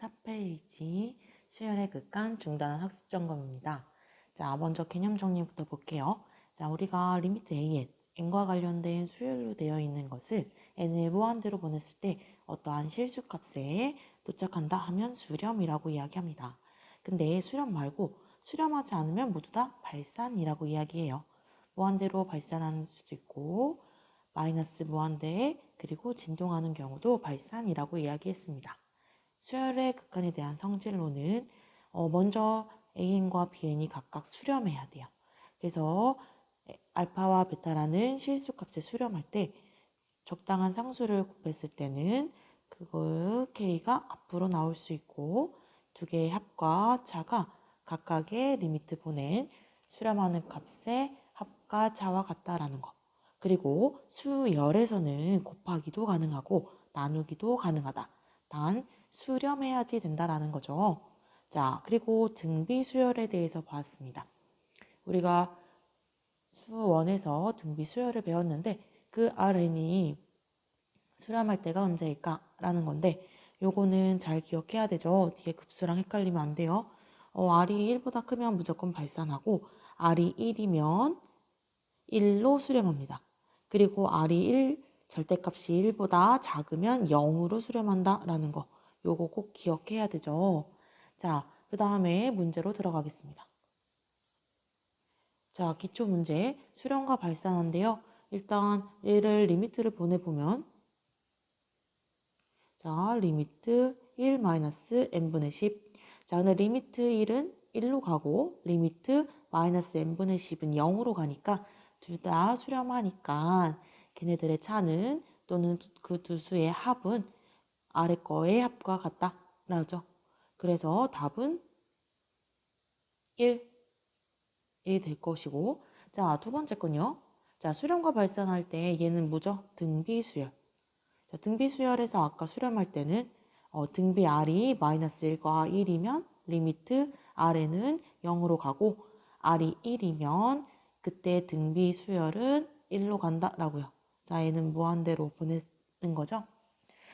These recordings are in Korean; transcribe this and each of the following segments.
24페이지 수열의 극한 중단한 학습 점검입니다. 자, 먼저 개념 정리부터 볼게요. 자, 우리가 리미트 an, n과 관련된 수열로 되어 있는 것을 n을 무한대로 보냈을 때 어떠한 실수값에 도착한다 하면 수렴이라고 이야기합니다. 근데 수렴 말고 수렴하지 않으면 모두 다 발산이라고 이야기해요. 무한대로 발산하는 수도 있고 마이너스 무한대 그리고 진동하는 경우도 발산이라고 이야기했습니다. 수열의 극한에 대한 성질로는 먼저 AN과 BN이 각각 수렴해야 돼요. 그래서 알파와 베타라는 실수값에 수렴할 때 적당한 상수를 곱했을 때는 그거 K가 앞으로 나올 수 있고 두 개의 합과 차가 각각의 리미트 보낸 수렴하는 값의 합과 차와 같다라는 거. 그리고 수열에서는 곱하기도 가능하고 나누기도 가능하다. 단 수렴해야지 된다라는 거죠. 자, 그리고 등비 수열에 대해서 봤습니다. 우리가 수1에서 등비 수열을 배웠는데 그 RN이 수렴할 때가 언제일까? 라는 건데 요거는 잘 기억해야 되죠. 뒤에 급수랑 헷갈리면 안 돼요. R이 1보다 크면 무조건 발산하고 R이 1이면 1로 수렴합니다. 그리고 R이 1, 절대값이 1보다 작으면 0으로 수렴한다 라는 거. 요거 꼭 기억해야 되죠. 자, 그 다음에 문제로 들어가겠습니다. 자, 기초 문제 수렴과 발산한데요. 일단 얘를 리미트를 보내보면 자, 리미트 1-n분의 10. 자, 근데 리미트 1은 1로 가고 리미트 마이너스 n분의 10은 0으로 가니까 둘 다 수렴하니까 걔네들의 차는 또는 그 두 수의 합은 아래 거의 합과 같다 라죠. 그래서 답은 1, 1이 될 것이고 자, 두 번째 건요. 자, 수렴과 발산할 때 얘는 뭐죠? 등비수열. 자, 등비수열에서 아까 수렴할 때는 등비 R이 마이너스 1과 1이면 리미트 R에는 0으로 가고 R이 1이면 그때 등비수열은 1로 간다라고요. 자, 얘는 무한대로 보내는 거죠.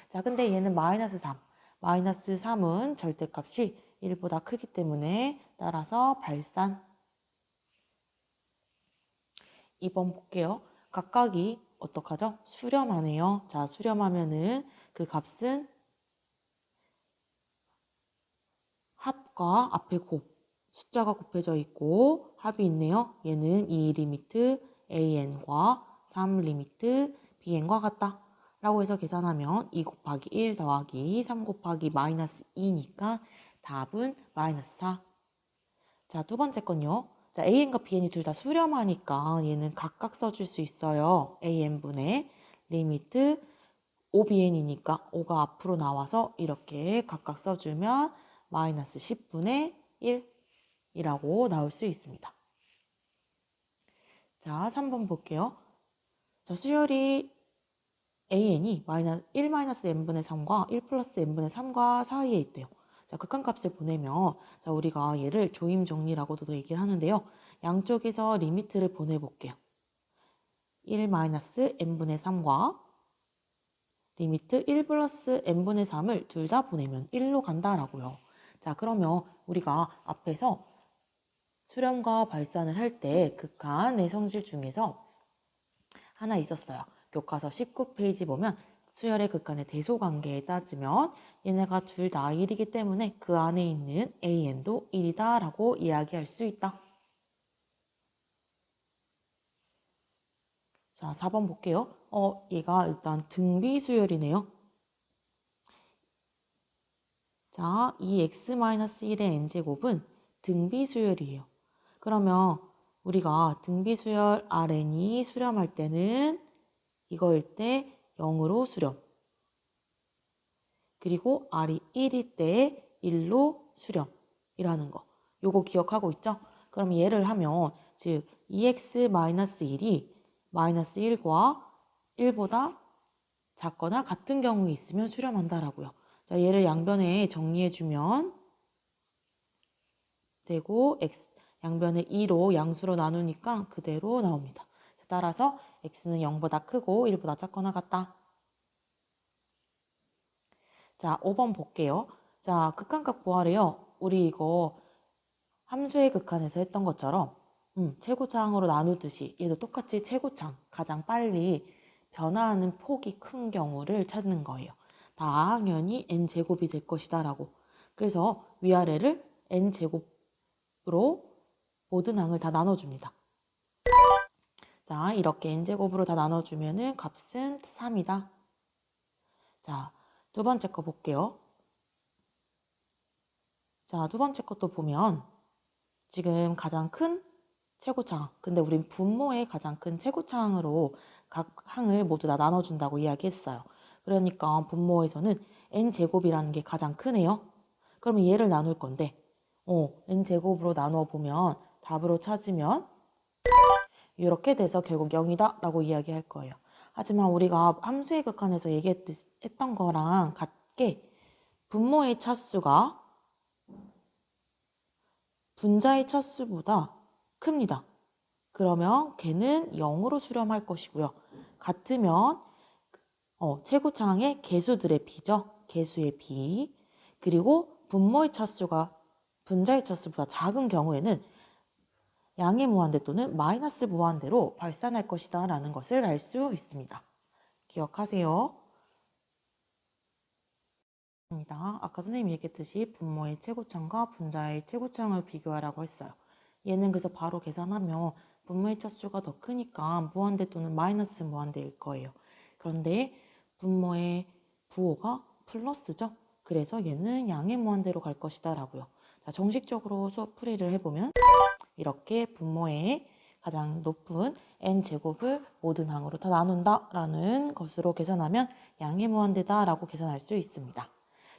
자, 근데 얘는 마이너스 3. 마이너스 3은 절대값이 1보다 크기 때문에 따라서 발산. 2번 볼게요. 각각이 어떡하죠? 수렴하네요. 자, 수렴하면은 그 값은 합과 앞에 숫자가 곱해져 있고 합이 있네요. 얘는 2 리미트 AN과 3 리미트 BN과 같다. 라고 해서 계산하면 2 곱하기 1 더하기 3 곱하기 마이너스 2니까 답은 마이너스 4. 자, 두 번째 건요. 자, AN과 BN이 둘 다 수렴하니까 얘는 각각 써줄 수 있어요. AN분의 리미트 5BN이니까 5가 앞으로 나와서 이렇게 각각 써주면 마이너스 10분의 1이라고 나올 수 있습니다. 자, 3번 볼게요. 자, 수열이 AN이 1-n분의 3과 1 플러스 n분의 3과 사이에 있대요. 자, 극한값을 보내면 자, 우리가 얘를 조임 정리라고도 얘기를 하는데요. 양쪽에서 리미트를 보내볼게요. 1-n분의 3과 리미트 1 플러스 n분의 3을 둘 다 보내면 1로 간다라고요. 자, 그러면 우리가 앞에서 수렴과 발산을 할 때 극한의 성질 중에서 하나 있었어요. 교과서 19페이지 보면 수열의 극한의 대소관계에 따지면 얘네가 둘 다 1이기 때문에 그 안에 있는 AN도 1이다 라고 이야기할 수 있다. 자, 4번 볼게요. 얘가 일단 등비수열이네요. 자, 이 x-1의 n제곱은 등비수열이에요. 그러면 우리가 등비수열 Rn이 수렴할 때는 이거일 때 0으로 수렴. 그리고 R이 1일 때 1로 수렴이라는 거. 요거 기억하고 있죠? 그럼 얘를 하면 즉 2x-1이 마이너스 1과 1보다 작거나 같은 경우에 있으면 수렴한다라고요. 자, 얘를 양변에 정리해주면 되고 양변에 2로 양수로 나누니까 그대로 나옵니다. 따라서 x는 0보다 크고 1보다 작거나 같다. 자, 5번 볼게요. 자, 극한값 구하래요. 우리 이거 함수의 극한에서 했던 것처럼 최고차항으로 나누듯이 얘도 똑같이 최고차항, 가장 빨리 변화하는 폭이 큰 경우를 찾는 거예요. 당연히 n제곱이 될 것이다 라고. 그래서 위아래를 n제곱으로 모든 항을 다 나눠줍니다. 자, 이렇게 n제곱으로 다 나눠주면은 값은 3이다. 자, 두 번째 거 볼게요. 자, 두 번째 것도 보면 지금 가장 큰 최고차항. 근데 우린 분모의 가장 큰 최고차항으로 각 항을 모두 다 나눠준다고 이야기했어요. 그러니까 분모에서는 n제곱이라는 게 가장 크네요. 그러면 얘를 나눌 건데 n제곱으로 나누어 보면 답으로 찾으면 이렇게 돼서 결국 0이다 라고 이야기할 거예요. 하지만 우리가 함수의 극한에서 얘기했던 거랑 같게 분모의 차수가 분자의 차수보다 큽니다. 그러면 걔는 0으로 수렴할 것이고요. 같으면 최고차항의 개수들의 비죠. 개수의 비. 그리고 분모의 차수가 분자의 차수보다 작은 경우에는 양의 무한대 또는 마이너스 무한대로 발산할 것이다 라는 것을 알 수 있습니다. 기억하세요. 아까 선생님이 얘기했듯이 분모의 최고차항과 분자의 최고차항을 비교하라고 했어요. 얘는 그래서 바로 계산하면 분모의 차수가 더 크니까 무한대 또는 마이너스 무한대일 거예요. 그런데 분모의 부호가 플러스죠. 그래서 얘는 양의 무한대로 갈 것이다 라고요. 자, 정식적으로 수업 풀이를 해보면 이렇게 분모의 가장 높은 n제곱을 모든 항으로 다 나눈다 라는 것으로 계산하면 양의 무한대다 라고 계산할 수 있습니다.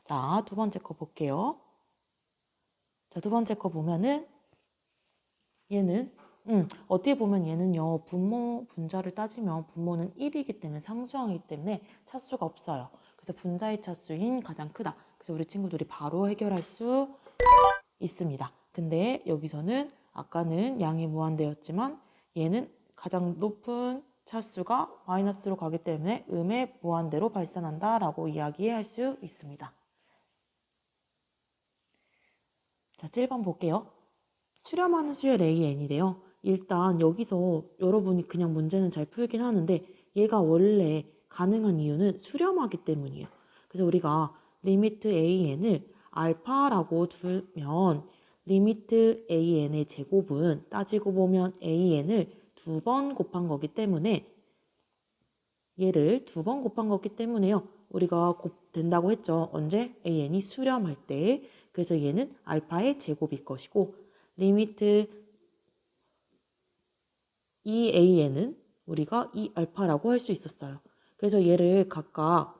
자, 두 번째 거 볼게요. 자, 두 번째 거 보면은 얘는 어떻게 보면 얘는요. 분모 분자를 따지면 분모는 1이기 때문에 상수항이기 때문에 차수가 없어요. 그래서 분자의 차수인 가장 크다. 그래서 우리 친구들이 바로 해결할 수 있습니다. 근데 여기서는 아까는 양이 무한대였지만 얘는 가장 높은 차수가 마이너스로 가기 때문에 음의 무한대로 발산한다 라고 이야기할 수 있습니다. 자, 7번 볼게요. 수렴하는 수열 AN이래요. 일단 여기서 여러분이 그냥 문제는 잘 풀긴 하는데 얘가 원래 가능한 이유는 수렴하기 때문이에요. 그래서 우리가 리미트 AN을 알파라고 두면 리미트 AN의 제곱은 따지고 보면 AN을 2번 곱한 거기 때문에 얘를 2번 곱한 거기 때문에요. 우리가 곱된다고 했죠. 언제? AN이 수렴할 때. 그래서 얘는 알파의 제곱일 것이고 리미트 이 AN은 우리가 이 알파라고 할 수 있었어요. 그래서 얘를 각각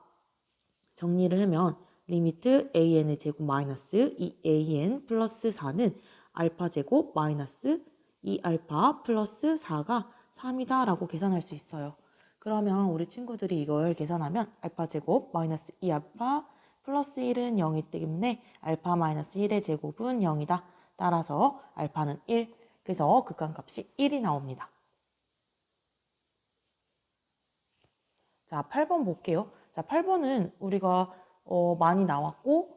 정리를 하면 리미트 AN의 제곱 마이너스 2AN 플러스 4는 알파 제곱 마이너스 2알파 플러스 4가 3이다 라고 계산할 수 있어요. 그러면 우리 친구들이 이걸 계산하면 알파 제곱 마이너스 2알파 플러스 1은 0이기 때문에 알파 마이너스 1의 제곱은 0이다. 따라서 알파는 1. 그래서 극한값이 1이 나옵니다. 자, 8번 볼게요. 자, 8번은 우리가 많이 나왔고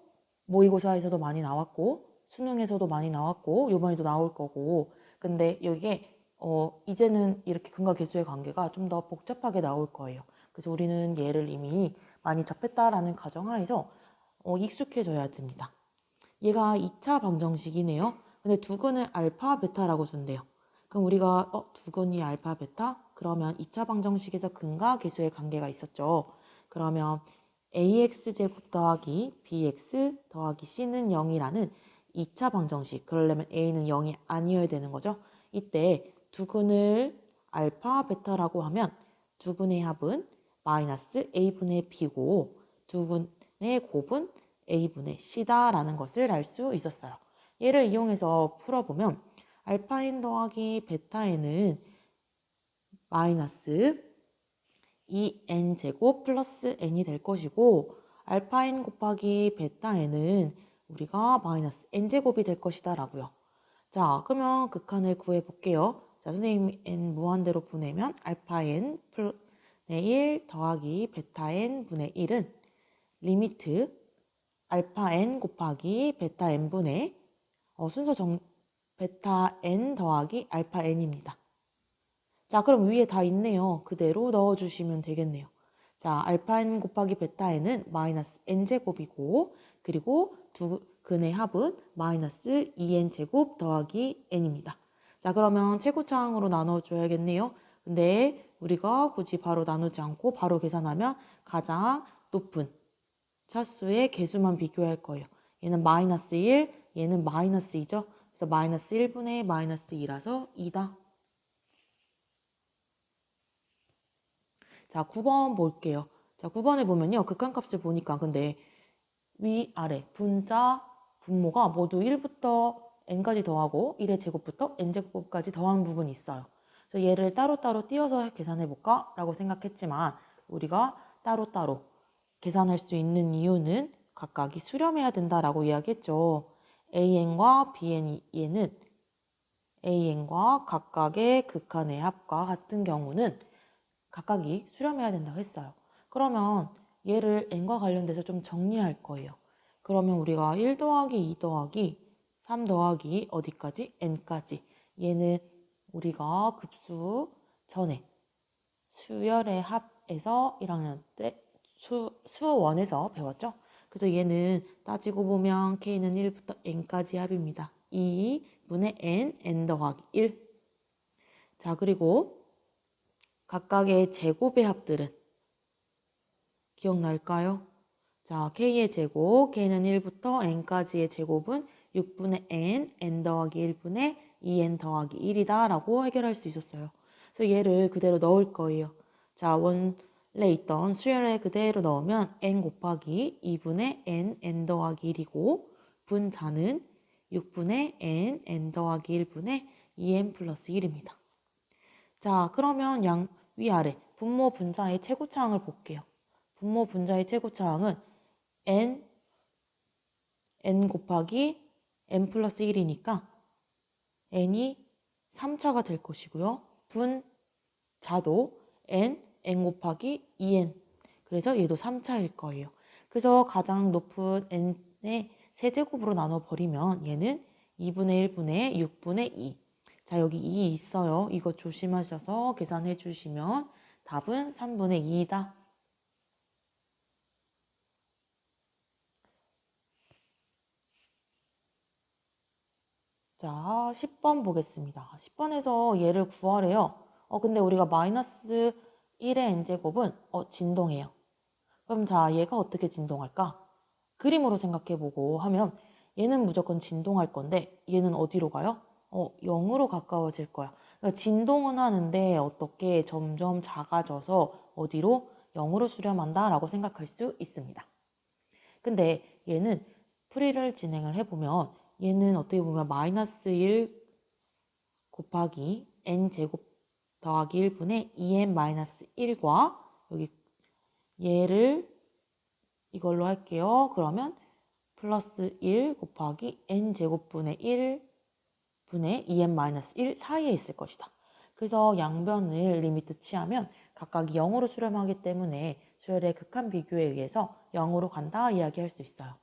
모의고사에서도 많이 나왔고 수능에서도 많이 나왔고 이번에도 나올 거고 근데 여기에 이제는 이렇게 근과 계수의 관계가 좀 더 복잡하게 나올 거예요. 그래서 우리는 얘를 이미 많이 접했다라는 가정하에서 익숙해져야 됩니다. 얘가 2차 방정식이네요. 근데 두근을 알파, 베타라고 준대요. 그럼 우리가 두근이 알파, 베타? 그러면 2차 방정식에서 근과 계수의 관계가 있었죠. 그러면 ax제곱 더하기 bx 더하기 c는 0이라는 2차 방정식. 그러려면 a는 0이 아니어야 되는 거죠. 이때 두근을 알파, 베타라고 하면 두근의 합은 마이너스 a분의 b고 두근의 곱은 a분의 c다라는 것을 알 수 있었어요. 얘를 이용해서 풀어보면 알파인 더하기 베타에는 마이너스 2n제곱 플러스 n이 될 것이고 알파인 곱하기 베타에는 우리가 마이너스 n제곱이 될 것이다 라고요. 자, 그러면 극한을 구해볼게요. 자, 선생님이 n 무한대로 보내면 알파 n 분의 1 더하기 베타 n 분의 1은 리미트 알파 n 곱하기 베타 n분의 베타 n 더하기 알파 n입니다. 자, 그럼 위에 다 있네요. 그대로 넣어주시면 되겠네요. 자, 알파 n 곱하기 베타 n은 마이너스 n제곱이고, 그리고 두 근의 합은 마이너스 2n제곱 더하기 n입니다. 자, 그러면 최고차항으로 나눠줘야겠네요. 근데 우리가 굳이 바로 나누지 않고 바로 계산하면 가장 높은 차수의 개수만 비교할 거예요. 얘는 마이너스 1, 얘는 마이너스 2죠. 그래서 마이너스 1분의 마이너스 2라서 2다. 자, 9번 볼게요. 자, 9번에 보면요. 극한값을 보니까 근데 위아래 분자, 분모가 모두 1부터 n까지 더하고 1의 제곱부터 n제곱까지 더한 부분이 있어요. 그래서 얘를 따로따로 띄어서 계산해 볼까? 라고 생각했지만 우리가 따로따로 계산할 수 있는 이유는 각각이 수렴해야 된다라고 이야기했죠. an과 bn은 an과 각각의 극한의 합과 같은 경우는 각각이 수렴해야 된다고 했어요. 그러면 얘를 n과 관련돼서 좀 정리할 거예요. 그러면 우리가 1 더하기 2 더하기 3 더하기 어디까지? n까지. 얘는 우리가 급수 전에 수열의 합에서 1학년 때 수원에서 배웠죠. 그래서 얘는 따지고 보면 k는 1부터 n까지 합입니다. 2분의 n 더하기 1. 자, 그리고 각각의 제곱의 합들은 기억날까요? 자, k의 제곱, k는 1부터 n까지의 제곱은 6분의 n 더하기 1분의 2n 더하기 1이다 라고 해결할 수 있었어요. 그래서 얘를 그대로 넣을 거예요. 자, 원래 있던 수열에 그대로 넣으면 n 곱하기 2분의 n 더하기 1이고 분자는 6분의 n 더하기 1분의 2n 플러스 1입니다. 자, 그러면 위아래 분모 분자의 최고차항을 볼게요. 분모 분자의 최고차항은 n 곱하기 n 플러스 1이니까 n이 3차가 될 것이고요. 분자도 n 곱하기 2n. 그래서 얘도 3차일 거예요. 그래서 가장 높은 n의 세제곱으로 나눠버리면 얘는 2분의 1분의 6분의 2. 자, 여기 2 있어요. 이거 조심하셔서 계산해 주시면 답은 3분의 2이다. 자, 10번 보겠습니다. 10번에서 얘를 구하래요. 근데 우리가 마이너스 1의 n제곱은 진동해요. 그럼 자, 얘가 어떻게 진동할까? 그림으로 생각해보고 하면 얘는 무조건 진동할 건데 얘는 어디로 가요? 0으로 가까워질 거야. 그러니까 진동은 하는데 어떻게 점점 작아져서 어디로? 0으로 수렴한다 라고 생각할 수 있습니다. 근데 얘는 풀이를 진행을 해보면 얘는 어떻게 보면 마이너스 1 곱하기 n제곱 더하기 1분의 2n 마이너스 1과 여기 얘를 이걸로 할게요. 그러면 플러스 1 곱하기 n제곱분의 1분의 2n 마이너스 1 사이에 있을 것이다. 그래서 양변을 리미트 취하면 각각 0으로 수렴하기 때문에 수열의 극한 비교에 의해서 0으로 간다 이야기할 수 있어요.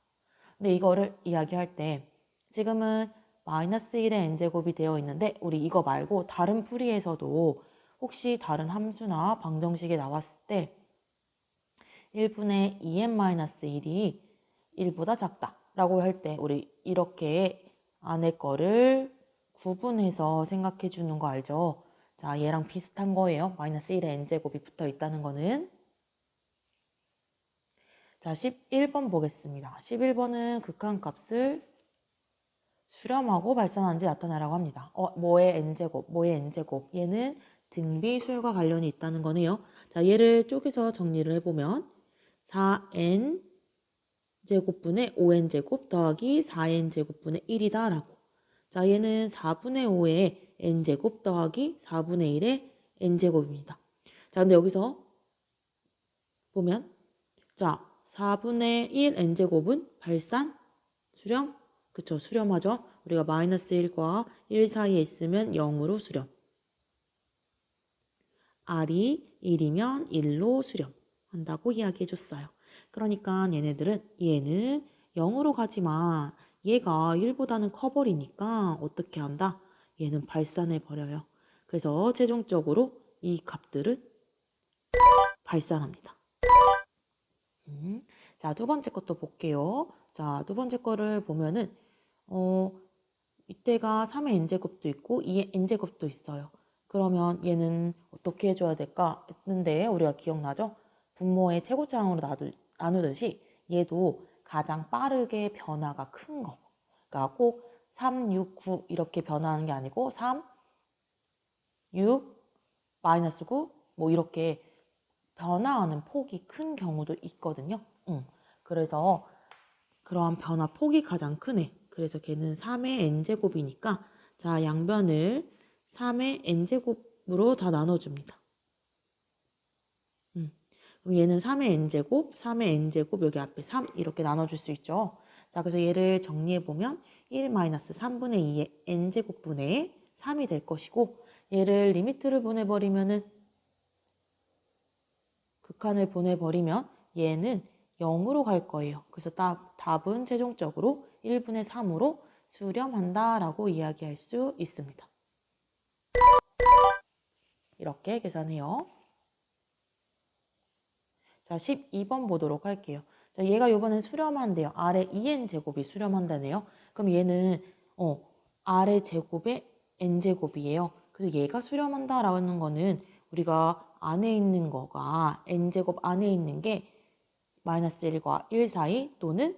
근데 이거를 이야기할 때 지금은 마이너스 1의 n제곱이 되어 있는데 우리 이거 말고 다른 풀이에서도 혹시 다른 함수나 방정식에 나왔을 때 1분의 2n-1이 1보다 작다 라고 할 때 우리 이렇게 안에 거를 구분해서 생각해 주는 거 알죠? 자, 얘랑 비슷한 거예요. 마이너스 1의 n제곱이 붙어 있다는 거는. 자, 11번 보겠습니다. 11번은 극한값을 수렴하고 발산하는지 나타내라고 합니다. 뭐의 n제곱, 뭐의 n제곱. 얘는 등비 수열과 관련이 있다는 거네요. 자, 얘를 쪼개서 정리를 해보면 4n 제곱분의 5n제곱 더하기 4n제곱분의 1이다 라고. 자, 얘는 4분의 5의 n제곱 더하기 4분의 1의 n제곱입니다. 자, 근데 여기서 보면 자, 4분의 1 n제곱은 발산, 수렴, 그쵸, 수렴하죠. 우리가 마이너스 1과 1 사이에 있으면 0으로 수렴. r이 1이면 1로 수렴한다고 이야기해 줬어요. 그러니까 얘는 0으로 가지 마. 얘가 1보다는 커버리니까 어떻게 한다? 얘는 발산해 버려요. 그래서 최종적으로 이 값들은 발산합니다. 자, 두 번째 것도 볼게요. 자, 두 번째 거를 보면은 이때가 3의 n제곱도 있고 2의 n제곱도 있어요. 그러면 얘는 어떻게 해줘야 될까 했는데 우리가 기억나죠? 분모의 최고차항으로 나누듯이 얘도 가장 빠르게 변화가 큰 거. 그러니까 꼭 3, 6, 9 이렇게 변화하는 게 아니고 3, 6, 마이너스 9 뭐 이렇게 변화하는 폭이 큰 경우도 있거든요. 그래서 그러한 변화 폭이 가장 크네. 그래서 걔는 3의 n제곱이니까 자, 양변을 3의 n제곱으로 다 나눠줍니다. 그럼 얘는 3의 n제곱, 3의 n제곱, 여기 앞에 3 이렇게 나눠줄 수 있죠. 자, 그래서 얘를 정리해보면 1-3분의 2의 n제곱분의 3이 될 것이고 얘를 리미트를 보내버리면은 극한을 보내버리면 얘는 0으로 갈 거예요. 그래서 답은 최종적으로 1분의 3으로 수렴한다라고 이야기할 수 있습니다. 이렇게 계산해요. 자, 12번 보도록 할게요. 자, 얘가 이번엔 수렴한대요. 아래 2n제곱이 수렴한다네요. 그럼 얘는 아래 제곱의 n제곱이에요. 그래서 얘가 수렴한다라는 거는 우리가 안에 있는 거가 n제곱 안에 있는 게 마이너스 1과 1 사이 또는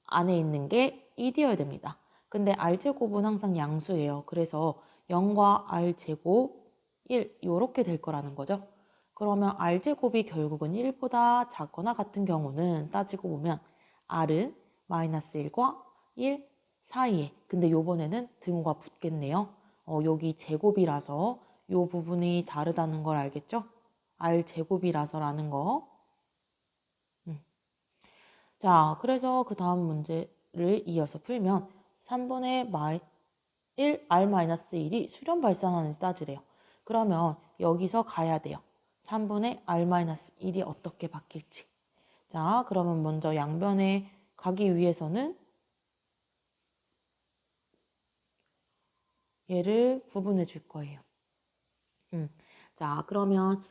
안에 있는 게 1이어야 됩니다. 근데 r제곱은 항상 양수예요. 그래서 0과 r제곱 1 이렇게 될 거라는 거죠. 그러면 r제곱이 결국은 1보다 작거나 같은 경우는 따지고 보면 r은 마이너스 1과 1 사이에 근데 요번에는 등호가 붙겠네요. 여기 제곱이라서 요 부분이 다르다는 걸 알겠죠? r제곱이라서라는 거. 자, 그래서 그 다음 문제를 이어서 풀면 3분의 1, r-1이 수렴 발산하는지 따지래요. 그러면 여기서 가야 돼요. 3분의 r-1이 어떻게 바뀔지. 자, 그러면 먼저 양변에 가기 위해서는 얘를 구분해 줄 거예요. 자, 그러면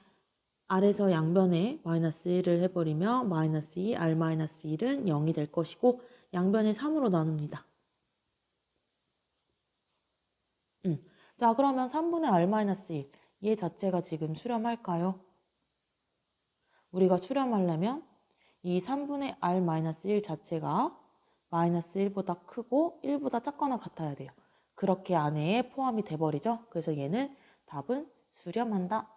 R에서 양변에 마이너스 1을 해버리면 마이너스 2, R-1은 0이 될 것이고 양변에 3으로 나눕니다. 자, 그러면 3분의 R-1, 얘 자체가 지금 수렴할까요? 우리가 수렴하려면 이 3분의 R-1 자체가 마이너스 1보다 크고 1보다 작거나 같아야 돼요. 그렇게 안에 포함이 돼버리죠. 그래서 얘는 답은 수렴한다.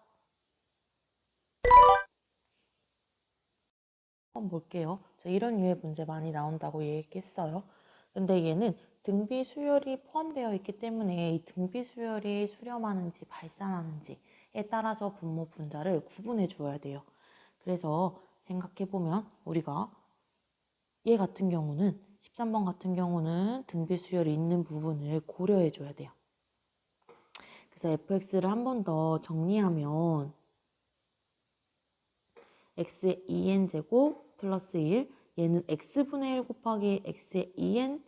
한번 볼게요. 이런 류의 문제 많이 나온다고 얘기했어요. 근데 얘는 등비 수열이 포함되어 있기 때문에 이 등비 수열이 수렴하는지 발산하는지에 따라서 분모 분자를 구분해 주어야 돼요. 그래서 생각해보면 우리가 얘 같은 경우는 13번 같은 경우는 등비 수열이 있는 부분을 고려해 줘야 돼요. 그래서 fx를 한 번 더 정리하면 x의 2n제곱 플러스 1 얘는 x분의 1 곱하기 x의 2n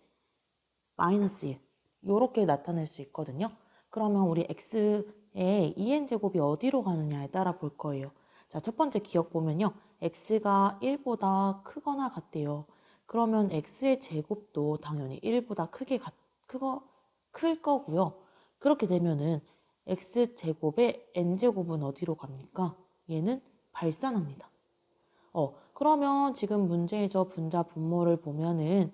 마이너스 1 이렇게 나타낼 수 있거든요. 그러면 우리 x의 2n제곱이 어디로 가느냐에 따라 볼 거예요. 자, 첫 번째 기억 보면요. x가 1보다 크거나 같대요. 그러면 x의 제곱도 당연히 1보다 클 거고요. 그렇게 되면은 x제곱의 n제곱은 어디로 갑니까? 얘는 발산합니다. 그러면 지금 문제에서 분자 분모를 보면은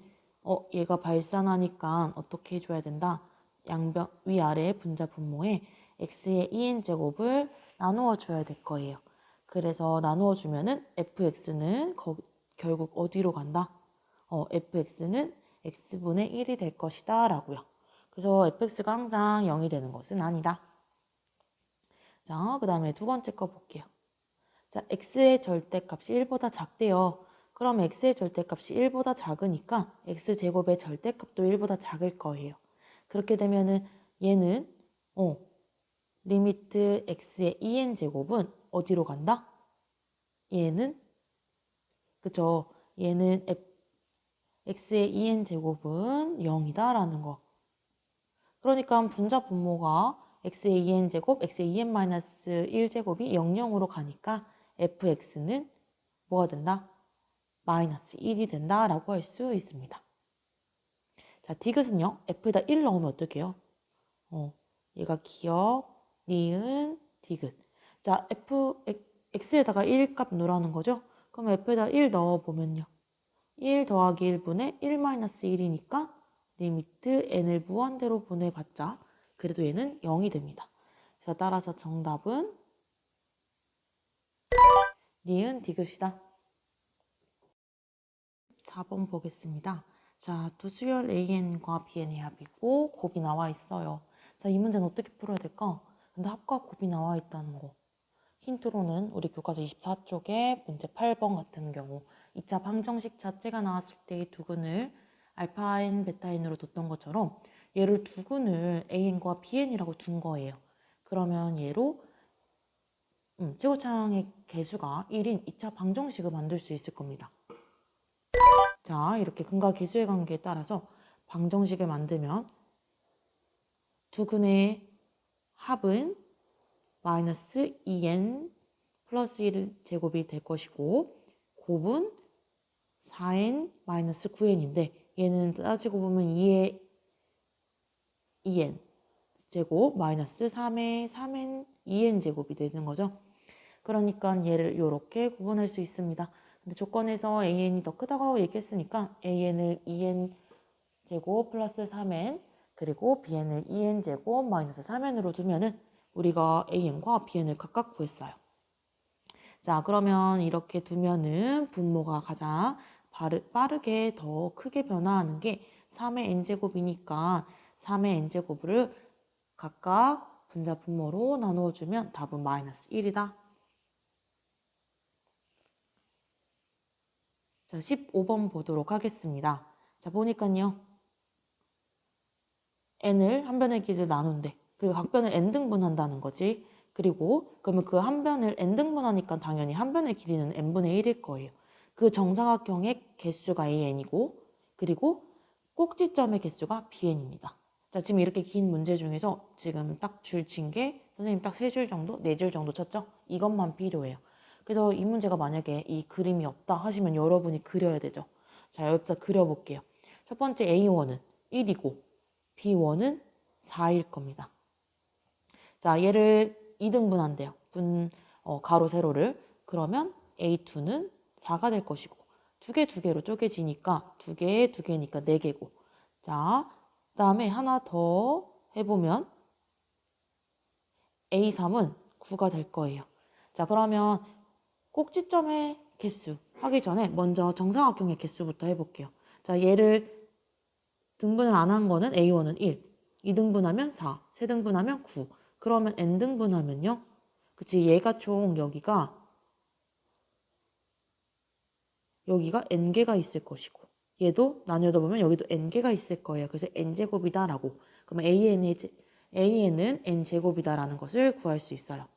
얘가 발산하니까 어떻게 해줘야 된다? 양변 위아래 분자 분모에 x의 2n제곱을 나누어 줘야 될 거예요. 그래서 나누어 주면은 fx는 결국 어디로 간다? fx는 x분의 1이 될 것이다 라고요. 그래서 fx가 항상 0이 되는 것은 아니다. 자, 그 다음에 두 번째 거 볼게요. 자, x의 절대값이 1보다 작대요. 그럼 x의 절대값이 1보다 작으니까 x제곱의 절대값도 1보다 작을 거예요. 그렇게 되면은 얘는 리미트 x의 2n제곱은 어디로 간다? 얘는 그쵸. 얘는 x의 2n 제곱은 0이다 라는 거. 그러니까 분자 분모가 x의 2n 제곱, x의 2n-1 제곱이 00으로 가니까 fx는 뭐가 된다? 마이너스 1이 된다 라고 할 수 있습니다. 자, 디귿은요. f에다 1 넣으면 어떡해요? 얘가 기억, 니은, 디귿. 자, x에다가 1 값 넣으라는 거죠? 그럼 f에다 1 넣어보면요. 1 더하기 1분의 1-1이니까 리미트 n을 무한대로 보내봤자 그래도 얘는 0이 됩니다. 그래서 따라서 정답은 니은 디귿이다. 4번 보겠습니다. 자, 두 수열 AN과 BN의 합이고 곱이 나와 있어요. 자, 이 문제는 어떻게 풀어야 될까? 근데 합과 곱이 나와 있다는 거. 힌트로는 우리 교과서 24쪽에 문제 8번 같은 경우 2차 방정식 자체가 나왔을 때의 두근을 알파 n, 베타 n으로 뒀던 것처럼 얘를 두근을 an과 bn이라고 둔 거예요. 그러면 얘로 최고차항의 개수가 1인 2차 방정식을 만들 수 있을 겁니다. 자, 이렇게 근과 계수의 관계에 따라서 방정식을 만들면 두근의 합은 마이너스 2n 플러스 1 제곱이 될 것이고 곱은 4n 마이너스 9n인데 얘는 따지고 보면 2의 2n 제곱 마이너스 3의 3n 2n 제곱이 되는 거죠. 그러니까 얘를 이렇게 구분할 수 있습니다. 근데 조건에서 an이 더 크다고 얘기했으니까 an을 2n 제곱 플러스 3n 그리고 bn을 2n 제곱 마이너스 3n으로 두면은 우리가 an과 bn을 각각 구했어요. 자, 그러면 이렇게 두면은 분모가 가장 빠르게 더 크게 변화하는 게 3의 n제곱이니까 3의 n제곱을 각각 분자 분모로 나누어주면 답은 마이너스 1이다. 자, 15번 보도록 하겠습니다. 자, 보니까요. n을 한 변의 길이를 나눈대. 그 각 변을 n등분 한다는 거지. 그리고 그러면 그 한 변을 n등분 하니까 당연히 한 변의 길이는 n분의 1일 거예요. 그 정사각형의 개수가 an이고 그리고 꼭지점의 개수가 bn입니다. 자, 지금 이렇게 긴 문제 중에서 지금 딱 줄 친 게 선생님 딱 3줄 정도, 4줄 정도 쳤죠? 이것만 필요해요. 그래서 이 문제가 만약에 이 그림이 없다 하시면 여러분이 그려야 되죠. 자, 여기서 그려볼게요. 첫 번째 A1은 1이고 B1은 4일 겁니다. 자, 얘를 2등분한대요. 가로, 세로를. 그러면 A2는 4가 될 것이고 두 개로 쪼개지니까 두 개니까 4개고 자, 그 다음에 하나 더 해보면 A3은 9가 될 거예요. 자, 그러면 꼭지점의 개수 하기 전에 먼저 정사각형의 개수부터 해볼게요. 자, 얘를 등분을 안 한 거는 A1은 1, 2등분하면 4, 3등분하면 9. 그러면 n등분하면요. 그치, 얘가 총 여기가 n개가 있을 것이고 얘도 나뉘어다 보면 여기도 n개가 있을 거예요. 그래서 n제곱이다라고. 그러면 an은 n제곱이다라는 것을 구할 수 있어요.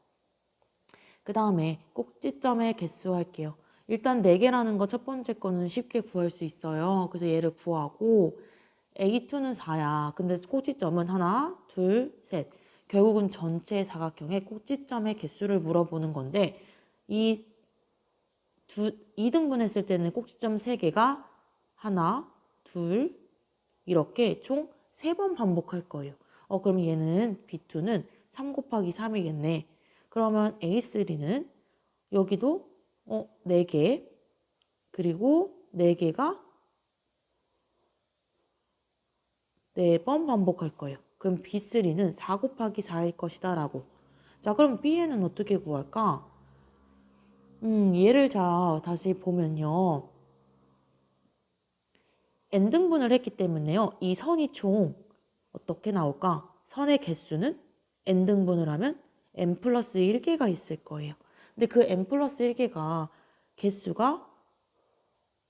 그 다음에 꼭지점의 개수 할게요. 일단 4개라는 거 첫 번째 거는 쉽게 구할 수 있어요. 그래서 얘를 구하고 A2는 4야. 근데 꼭지점은 하나, 둘, 셋. 결국은 전체 사각형의 꼭지점의 개수를 물어보는 건데 이 2등분 했을 때는 꼭지점 3개가 하나, 둘 이렇게 총 3번 반복할 거예요. 그럼 얘는 B2는 3 곱하기 3이겠네. 그러면 A3는 여기도 4개 그리고 4개가 4번 반복할 거예요. 그럼 B3는 4 곱하기 4일 것이다 라고. 자, 그럼 B에는 어떻게 구할까? 얘를 다시 보면요. n등분을 했기 때문에요. 이 선이 총 어떻게 나올까? 선의 개수는 n등분을 하면 n 플러스 1개가 있을 거예요. 근데 그 n 플러스 1개가 개수가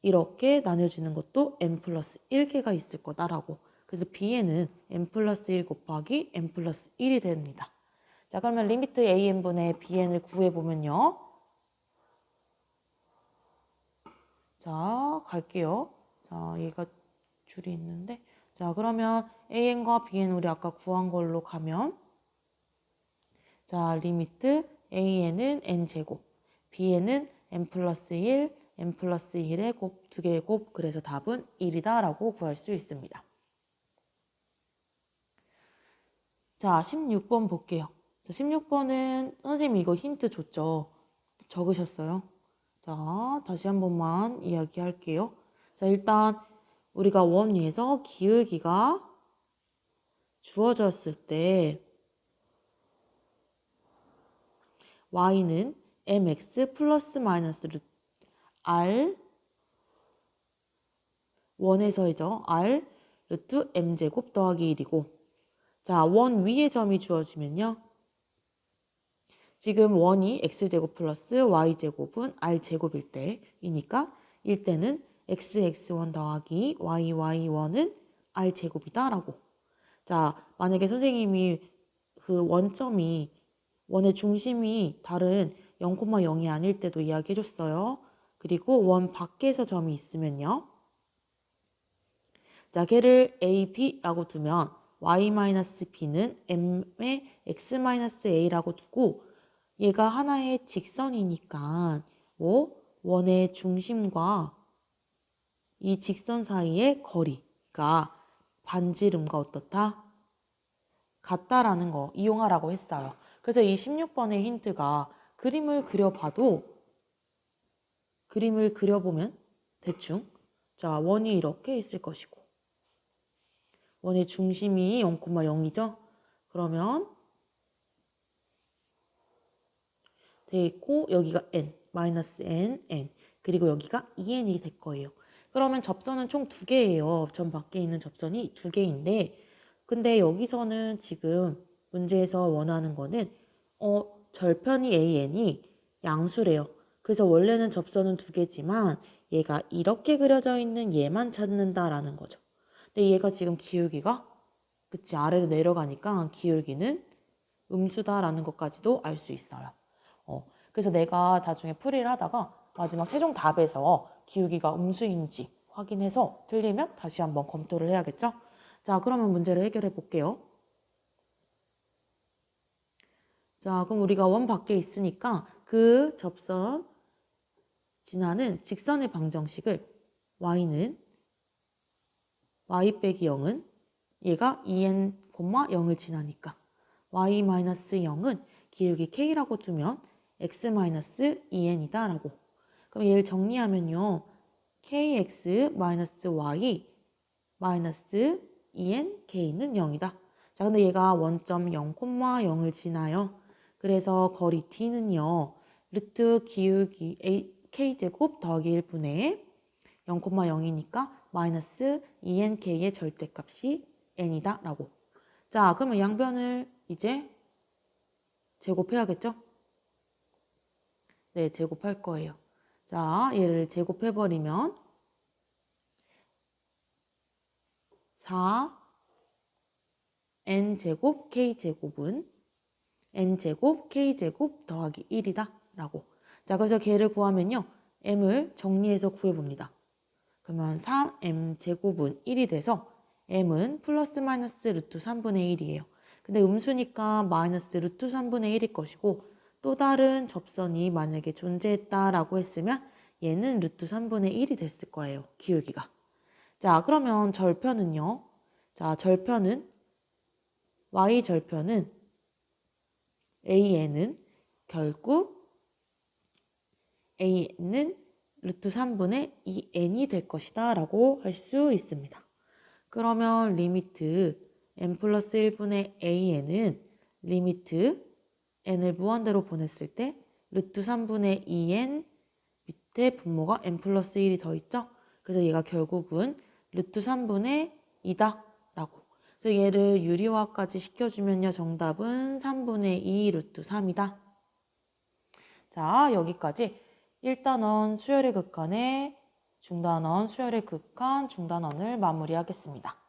이렇게 나뉘어지는 것도 n 플러스 1개가 있을 거다라고. 그래서 b에는 n 플러스 1 곱하기 n 플러스 1이 됩니다. 자, 그러면 리미트 an분의 bn을 구해보면요. 자, 갈게요. 자, 자, 얘가 줄이 있는데, 자, 그러면 an과 bn 우리 아까 구한 걸로 가면, 자, 리미트 an은 n제곱, bn은 n 플러스 1, n 플러스 1의 곱, 두 개의 곱, 그래서 답은 1이다 라고 구할 수 있습니다. 자, 16번 볼게요. 자, 16번은 선생님이 이거 힌트 줬죠? 적으셨어요? 자, 다시 한 번만 이야기할게요. 자, 일단 우리가 원 위에서 기울기가 주어졌을 때 y는 mx 플러스 마이너스 r 원에서이죠. r 루트 m제곱 더하기 1이고 자, 원 위에 점이 주어지면요. 지금 원이 x제곱 플러스 y제곱은 r제곱일 때이니까 일때는 xx1 더하기 yy1은 r제곱이다 라고. 자, 만약에 선생님이 그 원점이 원의 중심이 다른 0,0이 아닐 때도 이야기해 줬어요. 그리고 원 밖에서 점이 있으면요. 자, 걔를 a, b라고 두면 y-b는 m의 x-a라고 두고 얘가 하나의 직선이니까 뭐 원의 중심과 이 직선 사이의 거리가 반지름과 어떻다? 같다라는 거 이용하라고 했어요. 그래서 이 16번의 힌트가 그림을 그려보면 대충 자, 원이 이렇게 있을 것이고 원의 중심이 0,0이죠. 그러면 돼 있고 여기가 n, 마이너스 n, n 그리고 여기가 2n이 될 거예요. 그러면 접선은 총 2개예요. 점 밖에 있는 접선이 2개인데 근데 여기서는 지금 문제에서 원하는 거는 절편이 an이 양수래요. 그래서 원래는 접선은 2개지만 얘가 이렇게 그려져 있는 얘만 찾는다라는 거죠. 근데 얘가 지금 기울기가 그치 아래로 내려가니까 기울기는 음수다라는 것까지도 알 수 있어요. 그래서 내가 나중에 풀이를 하다가 마지막 최종 답에서 기울기가 음수인지 확인해서 틀리면 다시 한번 검토를 해야겠죠? 자, 그러면 문제를 해결해 볼게요. 자, 그럼 우리가 원 밖에 있으니까 그 접선 지나는 직선의 방정식을 y는 y 빼기 0은 얘가 2n, 0을 지나니까 y-0은 기울기 k라고 두면 x-2n이다 라고. 그럼 얘를 정리하면요. kx-y 마이너스 2n k는 0이다. 자, 근데 얘가 원점 0,0을 지나요. 그래서 거리 d는요. 루트 기울기 k제곱 더하기 1분의 0,0이니까 마이너스 2nk의 절대값이 n이다 라고. 자, 그러면 양변을 이제 제곱해야겠죠? 네, 제곱할 거예요. 자, 얘를 제곱해버리면 4n제곱 k제곱은 n제곱 k제곱 더하기 1이다 라고. 자, 그래서 걔를 구하면요. m을 정리해서 구해봅니다. 그러면 3m제곱은 1이 돼서 m은 플러스 마이너스 루트 3분의 1이에요. 근데 음수니까 마이너스 루트 3분의 1일 것이고 또 다른 접선이 만약에 존재했다라고 했으면 얘는 루트 3분의 1이 됐을 거예요. 기울기가. 자, 그러면 절편은요. 자, 절편은 y절편은 an은 결국 an은 루트 3분의 2n이 될 것이다 라고 할 수 있습니다. 그러면 리미트 n 플러스 1분의 an은 리미트 n을 무한대로 보냈을 때 루트 3분의 2n 밑에 분모가 n 플러스 1이 더 있죠? 그래서 얘가 결국은 루트 3분의 2다 라고. 그래서 얘를 유리화까지 시켜주면요. 정답은 3분의 2 루트 3이다. 자, 여기까지 1단원 수열의 극한의 중단원, 수열의 극한, 중단원을 마무리하겠습니다.